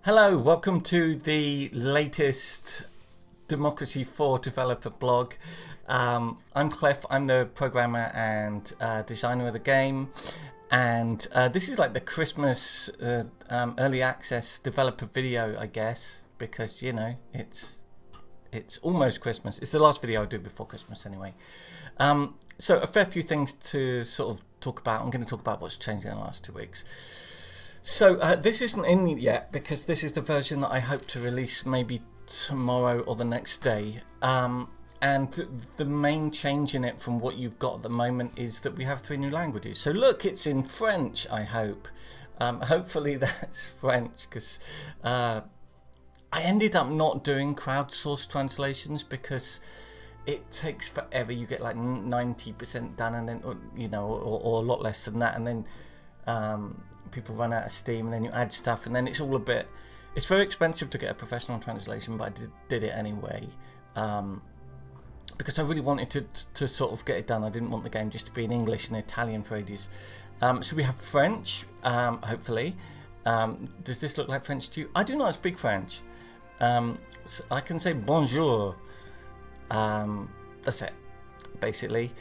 Hello, welcome to the latest Democracy 4 developer blog. I'm Clef, I'm the programmer and designer of the game, and this is like the Christmas early access developer video, I guess, because you know it's almost Christmas. It's the last video I do before Christmas anyway. So a fair few things to sort of talk about. I'm going to talk about what's changed in the last 2 weeks. So this isn't in yet because this is the version that I hope to release maybe tomorrow or the next day. And the main change in it from what you've got at the moment is that we have 3 new languages. So look, it's in French, I hope. Hopefully that's French, because I ended up not doing crowdsourced translations because it takes forever. You get like 90% done, and then or a lot less than that, and then people run out of steam, and then you add stuff, and then it's all it's very expensive to get a professional translation, but I did it anyway, because I really wanted to sort of get it done. I didn't want the game just to be in English and Italian for ages. So we have French, hopefully. Does this look like French to you? I do not speak French. So I can say bonjour. That's it, basically.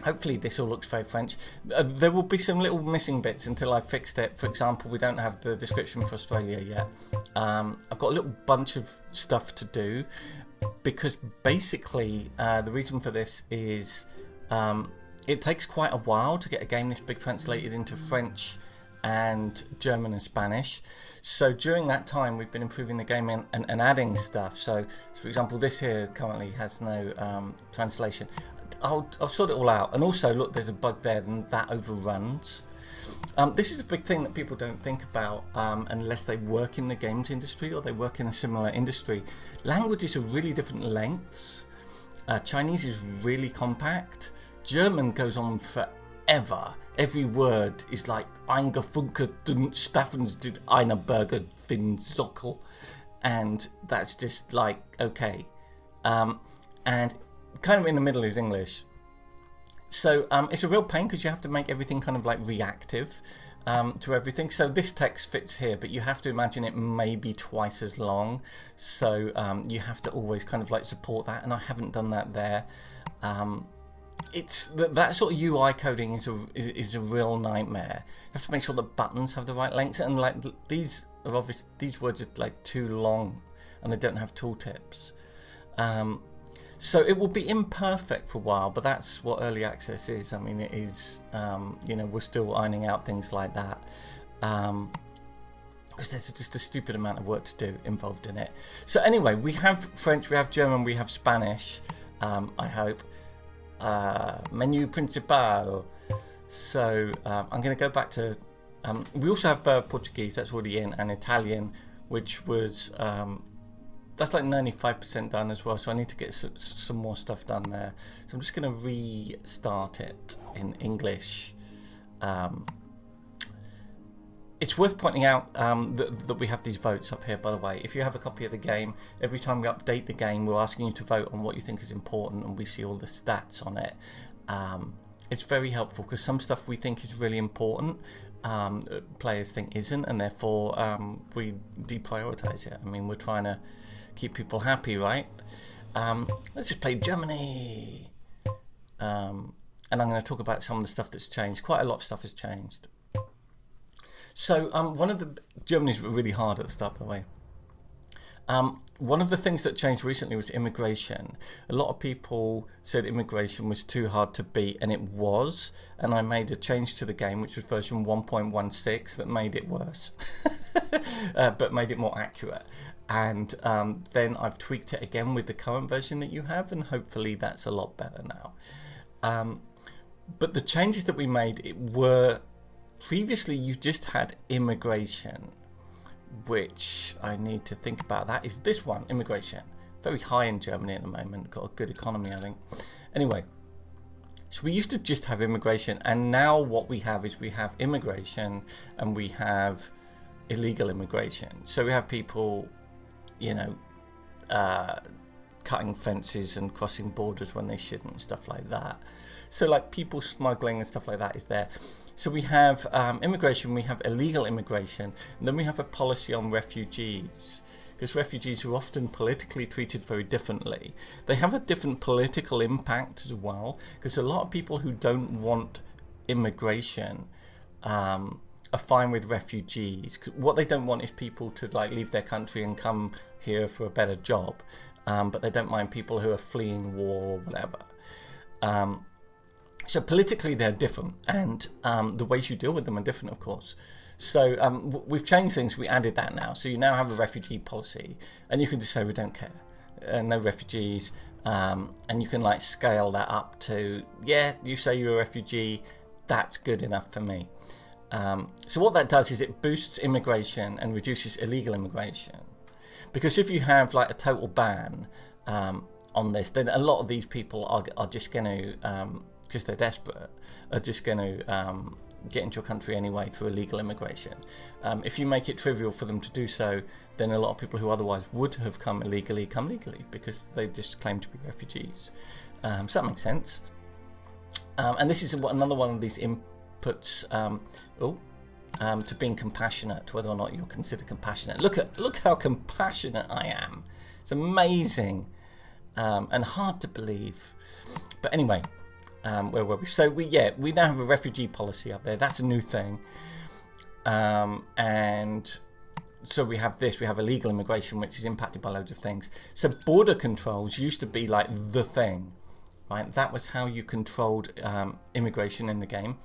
Hopefully this all looks very French. There will be some little missing bits until I've fixed it. For example, we don't have the description for Australia yet. I've got a little bunch of stuff to do because basically the reason for this is it takes quite a while to get a game this big translated into French and German and Spanish. So during that time we've been improving the game and adding stuff. So for example, this here currently has no translation. I'll sort it all out. And also, look, there's a bug there, and that overruns. This is a big thing that people don't think about unless they work in the games industry or they work in a similar industry. Languages are really different lengths. Chinese is really compact. German goes on forever. Every word is like Eingefunke Staffens did eine Burger Fin Sockel, and that's just like okay. And kind of in the middle is English. So it's a real pain because you have to make everything kind of like reactive to everything. So this text fits here, but you have to imagine it may be twice as long. So you have to always kind of like support that, and I haven't done that there. It's that sort of UI coding is a real nightmare. You have to make sure that buttons have the right lengths, and like these are obvious. These words are like too long, and they don't have tooltips. So it will be imperfect for a while, but that's what early access is. I mean, it is, we're still ironing out things like that. Because there's just a stupid amount of work to do involved in it. So anyway, we have French, we have German, we have Spanish, I hope. Menu principal. So I'm going to go back to... we also have Portuguese, that's already in, and Italian, which was... that's like 95% done as well, so I need to get some more stuff done there. So I'm just going to restart it in English. It's worth pointing out that we have these votes up here, by the way. If you have a copy of the game, every time we update the game, we're asking you to vote on what you think is important, and we see all the stats on it. It's very helpful because some stuff we think is really important, players think isn't, and therefore we deprioritize it. I mean, we're trying to keep people happy, right? Let's just play Germany. And I'm going to talk about some of the stuff that's changed. Quite a lot of stuff has changed. So one of the... Germany's really hard at the start, by the way. One of the things that changed recently was immigration. A lot of people said immigration was too hard to beat, and it was. And I made a change to the game, which was version 1.16, that made it worse, but made it more accurate. And then I've tweaked it again with the current version that you have, and hopefully that's a lot better now. But the changes that we made were... Previously, you just had immigration, which I need to think about. That is this one, immigration. Very high in Germany at the moment. Got a good economy, I think. Anyway, so we used to just have immigration, and now what we have is we have immigration and we have illegal immigration. So we have people, cutting fences and crossing borders when they shouldn't and stuff like that. So like people smuggling and stuff like that is there. So we have immigration, we have illegal immigration, and then we have a policy on refugees. Because refugees are often politically treated very differently. They have a different political impact as well, because a lot of people who don't want immigration are fine with refugees. What they don't want is people to like leave their country and come here for a better job, but they don't mind people who are fleeing war or whatever. So politically they're different, and the ways you deal with them are different, of course. So we've changed things. We added that now. So you now have a refugee policy, and you can just say we don't care, no refugees, and you can like scale that up to, yeah, you say you're a refugee, that's good enough for me. So what that does is it boosts immigration and reduces illegal immigration. Because if you have like a total ban on this, then a lot of these people are just going to, because they're desperate, are just going to get into your country anyway through illegal immigration. If you make it trivial for them to do so, then a lot of people who otherwise would have come illegally come legally because they just claim to be refugees. So that makes sense. And this is another one of these inputs to being compassionate, whether or not you're considered compassionate. Look how compassionate I am. It's amazing and hard to believe. But anyway, where were we? So we now have a refugee policy up there. That's a new thing. And so we have this. We have illegal immigration, which is impacted by loads of things. So border controls used to be like the thing, right? That was how you controlled immigration in the game.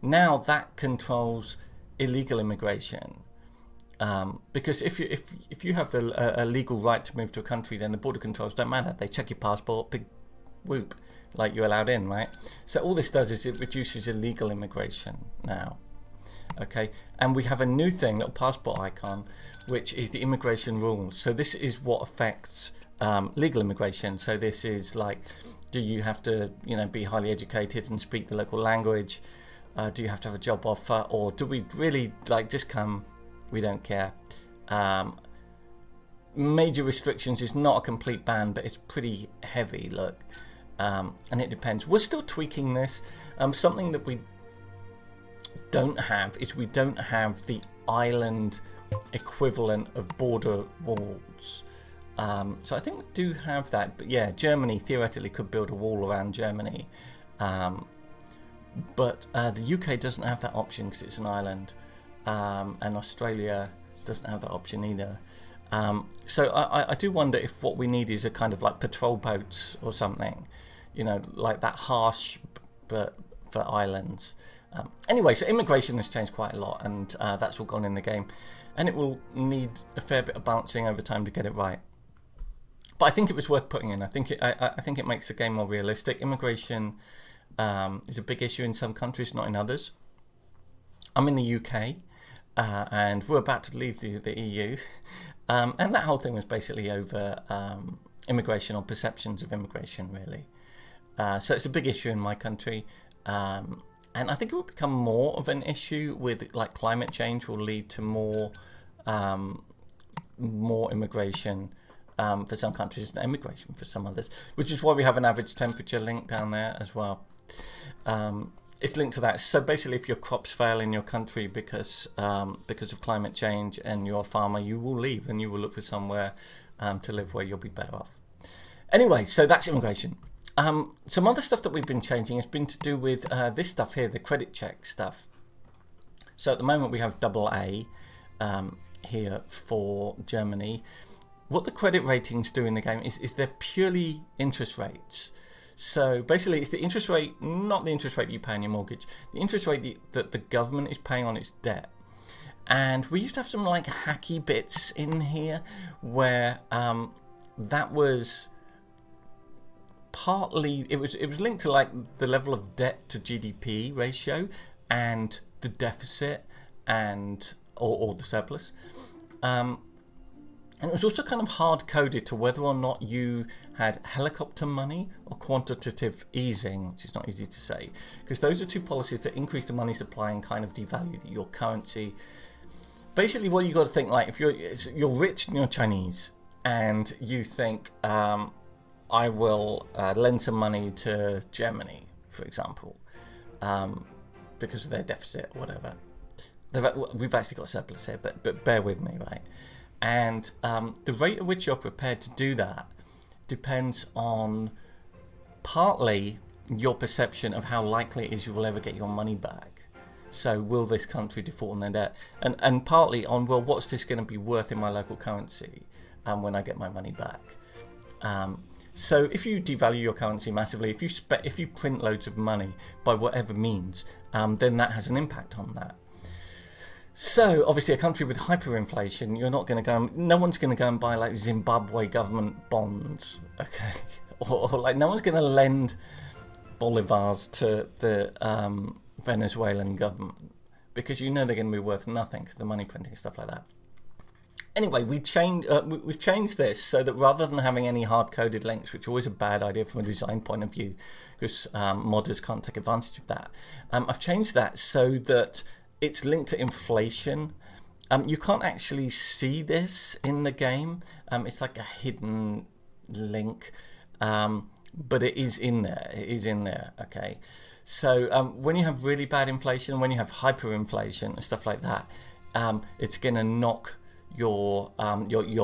Now that controls illegal immigration. Because if you have a legal right to move to a country, then the border controls don't matter. They check your passport, big whoop, like you're allowed in, right? So all this does is it reduces illegal immigration now. Okay, and we have a new thing, little passport icon, which is the immigration rules. So this is what affects legal immigration. So this is like, do you have to, be highly educated and speak the local language? Do you have to have a job offer, or do we really like just come? We don't care. Major restrictions is not a complete ban, but it's pretty heavy. Look, and it depends. We're still tweaking this. Something that we don't have is we don't have the island equivalent of border walls. So I think we do have that. But yeah, Germany theoretically could build a wall around Germany. But the UK doesn't have that option because it's an island. And Australia doesn't have that option either. So I do wonder if what we need is a kind of like patrol boats or something, like that harsh, but for islands. Anyway, so immigration has changed quite a lot, and that's all gone in the game, and it will need a fair bit of balancing over time to get it right. But I think it was worth putting in. I think it makes the game more realistic. Immigration is a big issue in some countries, not in others. I'm in the UK. And we're about to leave the EU, and that whole thing was basically over immigration or perceptions of immigration, really. So it's a big issue in my country, and I think it will become more of an issue with like climate change will lead to more immigration for some countries and immigration for some others, which is why we have an average temperature link down there as well. It's linked to that. So basically, if your crops fail in your country because of climate change and you're a farmer, you will leave and you will look for somewhere to live where you'll be better off. Anyway, so that's immigration. Some other stuff that we've been changing has been to do with this stuff here, the credit check stuff. So at the moment we have AA here for Germany. What the credit ratings do in the game is they're purely interest rates. So basically it's the interest rate, not the interest rate you pay on your mortgage, the interest rate that the government is paying on its debt. And we used to have some like hacky bits in here where that was partly, it was linked to like the level of debt to GDP ratio and the deficit and or the surplus. And it was also kind of hard-coded to whether or not you had helicopter money or quantitative easing, which is not easy to say, because those are two policies that increase the money supply and kind of devalue your currency. Basically, what you got to think, like if you're rich and you're Chinese, and you think, I will lend some money to Germany, for example, because of their deficit or whatever. We've actually got surplus here, but bear with me, right? And the rate at which you're prepared to do that depends on partly your perception of how likely it is you will ever get your money back. So will this country default on their debt? And partly on, well, what's this going to be worth in my local currency when I get my money back? So if you devalue your currency massively, if you print loads of money by whatever means, then that has an impact on that. So obviously a country with hyperinflation, you're not going to go, no one's going to go and buy like Zimbabwe government bonds, okay? Or like no one's going to lend bolivars to the Venezuelan government, because you know they're going to be worth nothing because the money printing, stuff like that. Anyway, we've changed this so that rather than having any hard-coded links, which is always a bad idea from a design point of view, because modders can't take advantage of that, I've changed that so that it's linked to inflation. You can't actually see this in the game. It's like a hidden link, but it is in there. It is in there, okay? So when you have really bad inflation, when you have hyperinflation and stuff like that, it's going to knock your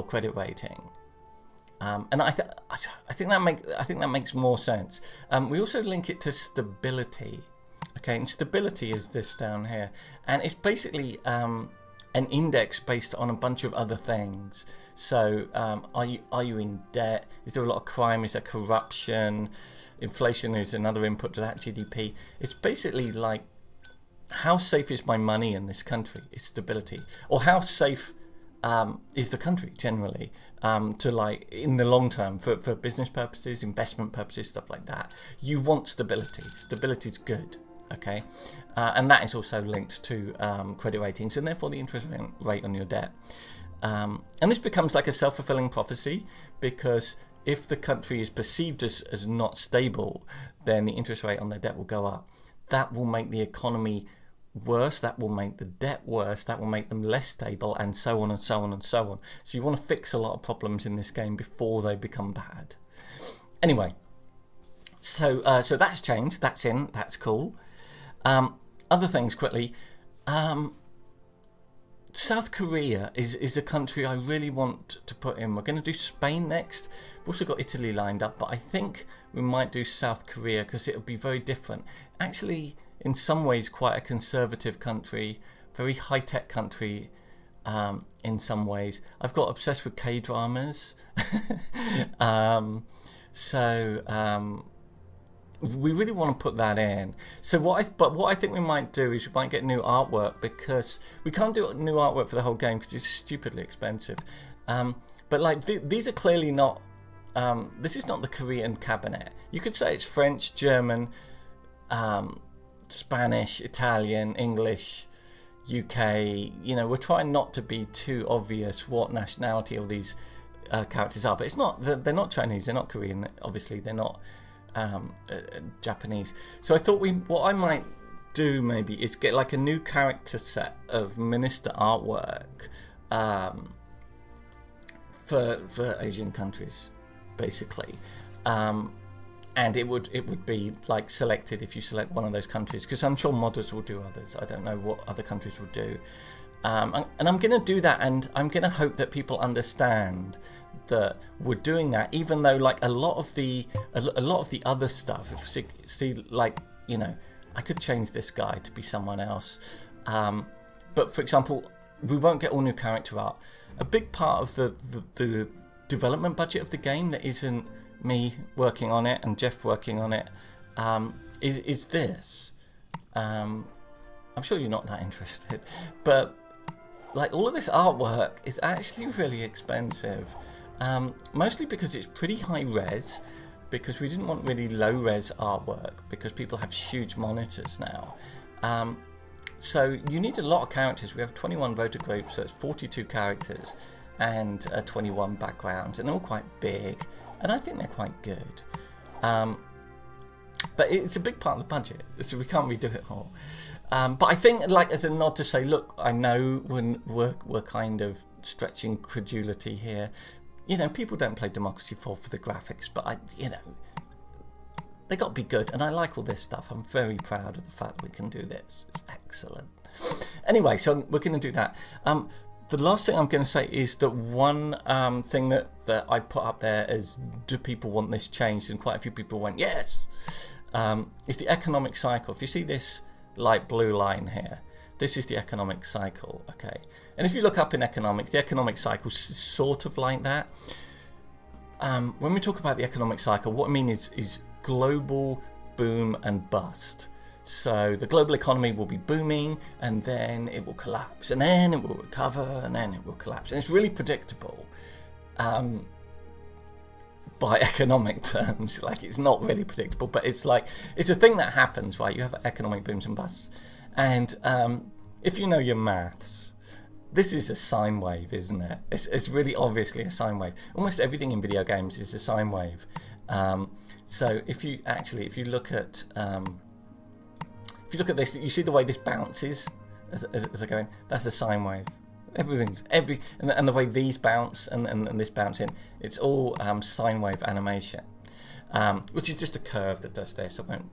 credit rating, and I think that makes more sense. We also link it to stability, okay? And stability is this down here, and it's basically an index based on a bunch of other things. So are you in debt? Is there a lot of crime? Is there corruption? Inflation is another input to that, GDP. It's basically like, how safe is my money in this country? Is stability, or how safe is the country generally, to like in the long term for business purposes, investment purposes, stuff like that. You want stability. Stability is good, okay? And that is also linked to credit ratings and therefore the interest rate on your debt. And this becomes like a self-fulfilling prophecy, because if the country is perceived as not stable, then the interest rate on their debt will go up. That will make the economy worse, that will make the debt worse, that will make them less stable, and so on and so on and so on. So you want to fix a lot of problems in this game before they become bad. Anyway, so that's changed, that's in, that's cool. Other things quickly. South Korea is a country I really want to put in. We're going to do Spain next. We've also got Italy lined up, but I think we might do South Korea because it'll be very different. Actually, in some ways, quite a conservative country, very high-tech country in some ways. I've got obsessed with K-dramas. We really want to put that in. So what I think we might do is we might get new artwork, because we can't do new artwork for the whole game because it's stupidly expensive. But like these are clearly not. This is not the Korean cabinet. You could say it's French, German, Spanish, Italian, English, UK. You know, we're trying not to be too obvious what nationality all these characters are. But it's not. They're not Chinese. They're not Korean. Obviously, they're not Japanese. So I thought what I might do maybe is get like a new character set of minister artwork for Asian countries, basically. And it would be like selected if you select one of those countries, because I'm sure modders will do others. I don't know what other countries will do. And I'm going to do that, and I'm going to hope that people understand that we're doing that, even though like a lot of the other stuff, if you see like, you know, I could change this guy to be someone else. But for example, we won't get all new character art. A big part of the development budget of the game that isn't me working on it and Jeff working on it is this. I'm sure you're not that interested, but like all of this artwork is actually really expensive, mostly because it's pretty high res, because we didn't want really low res artwork because people have huge monitors now. So you need a lot of characters. We have 21 voter groups, so it's 42 characters and 21 backgrounds, and they're all quite big, and I think they're quite good. But it's a big part of the budget, so we can't redo it all. But I think, like, as a nod to say, look, I know when we're kind of stretching credulity here. you know, people don't play Democracy 4 for the graphics, but you know, they got to be good, and I like all this stuff. I'm very proud of the fact that we can do this. It's excellent. Anyway, so we're going to do that. The last thing I'm going to say is that one thing that I put up there is, do people want this changed? And quite a few people went, yes. Is the economic cycle. If you see this light blue line here, this is the economic cycle, okay? And if you look up in economics, the economic cycle is sort of like that. When we talk about the economic cycle, what I mean is global boom and bust. So the global economy will be booming, and then it will collapse, and then it will recover, and then it will collapse. And it's really predictable by economic terms. Like, it's not really predictable, but it's like, it's a thing that happens, right? You have economic booms and busts. And if you know your maths, this is a sine wave, isn't it? It's really obviously a sine wave. Almost everything in video games is a sine wave. So if you look at this, you see the way this bounces as I go in. That's a sine wave. And the way these bounce and this bounce in, it's all sine wave animation, which is just a curve that does this. I won't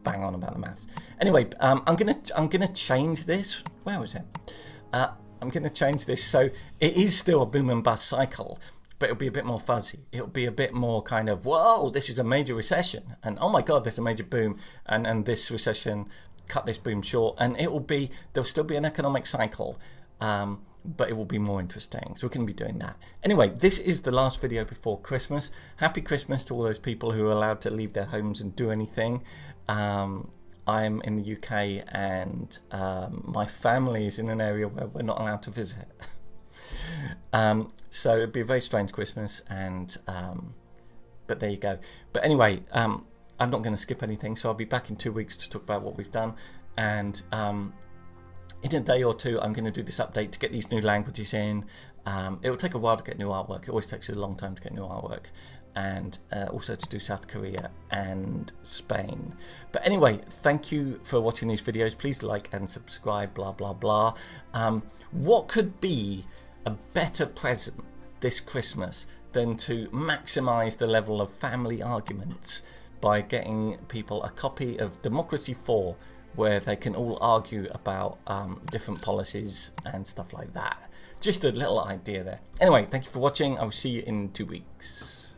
bang on about the maths. Anyway, I'm gonna change this. Where was it? I'm gonna change this so it is still a boom and bust cycle, but it'll be a bit more fuzzy. It'll be a bit more kind of, whoa, this is a major recession, and oh my god, there's a major boom, and this recession cut this boom short, and there'll still be an economic cycle, but it will be more interesting. So we're going to be doing that. Anyway, this is the last video before Christmas. Happy Christmas to all those people who are allowed to leave their homes and do anything. I'm in the UK, and my family is in an area where we're not allowed to visit. So it'd be a very strange Christmas, and but there you go. But anyway, I'm not going to skip anything, so I'll be back in 2 weeks to talk about what we've done, and in a day or two I'm going to do this update to get these new languages in. It will take a while to get new artwork. It always takes a long time to get new artwork, and also to do South Korea and Spain. But anyway, thank you for watching these videos. Please like and subscribe, blah blah blah. What could be a better present this Christmas than to maximize the level of family arguments by getting people a copy of Democracy 4, where they can all argue about different policies and stuff like that. Just a little idea there. Anyway, thank you for watching. I will see you in 2 weeks.